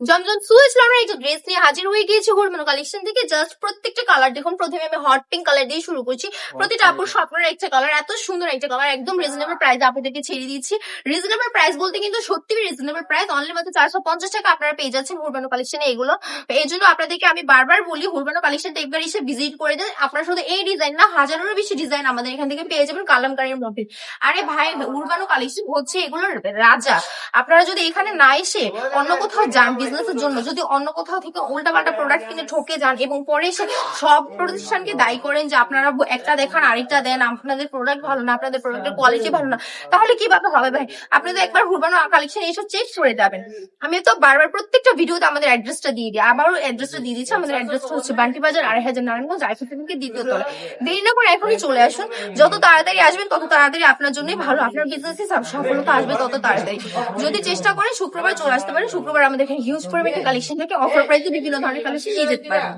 জমজম সুয়েছিল আমরা এই যে ড্রেস নিয়ে হাজির হয়ে গিয়েছি হুরমানো কালেকশন থেকে। জাস্ট প্রত্যেকটা কালার দেখুন। প্রথমে আমি হট পিঙ্ক কালার দিয়ে শুরু করছি। প্রতিটা আপুর স্বপ্নের একটা কালার, এত সুন্দর একটা কালার, একদম রিজনেবল প্রাইস আপনাদেরকে ছেড়ে দিচ্ছি। রিজনেবল প্রাইস বলতে কিন্তু সত্যি রিজনেবল প্রাইস, অনলি মাত্র 450 টাকা আপনারা পেয়ে যাচ্ছেন হুরমানো কালেকশনে এগুলো। এই জন্য আপনাদেরকে আমি বারবার বলি হুরমানো কালেকশনটা একবার এসে ভিজিট করে দেন। আপনারা শুধু এই ডিজাইন না, হাজারেরও বেশি ডিজাইন আমাদের এখান থেকে পেয়ে যাবেন কালামকারীর মধ্যে। আরে ভাই, হুরমানো কালেকশন হচ্ছে এগুলোর রাজা। আপনারা যদি এখানে না এসে অন্য কোথাও যান বিজনেসের জন্য, যদি অন্য কোথাও থেকে উল্টাপাল্টা প্রোডাক্ট কিনে ঠকে যান এবং পরে এসে সব প্রতিষ্ঠানকে দায়ী করেন যে আপনারা একটা দেখান আরেকটা দেন, আপনাদের প্রোডাক্ট ভালো না, আপনাদের প্রোডাক্টের কোয়ালিটি ভালো না, তাহলে কিভাবে হবে ভাই? আপনি তো একবার হুরবানো কালেকশন এসে চেক করে যাবেন। আমি তো বারবার প্রত্যেকটা ভিডিওতে আমাদের অ্যাড্রেসটা দিয়ে দিই, আবারও অ্যাড্রেসটা দিয়ে দিচ্ছি। আমাদের অ্যাড্রেসটা হচ্ছে বান্টি বাজার ২৫০০ নারায়ণগঞ্জ আইফা থেকে দ্বিতীয় তলা। দেরি না করে এখনই চলে আসুন। যত তাড়াতাড়ি আসবেন তত তাড়াতাড়ি আপনার জন্যই ভালো, আপনার বিজনেসে সফলতা আসবে তত তাড়াতাড়ি। যদি চেষ্টা করেন শুক্রবার চলে আসতে পারেন। শুক্রবার আমাদের এখানে হিউজ পরিমাণে কালেকশন থাকে, অফার প্রাইসে বিভিন্ন ধরনের কালেকশন নিয়ে যেতে পারেন।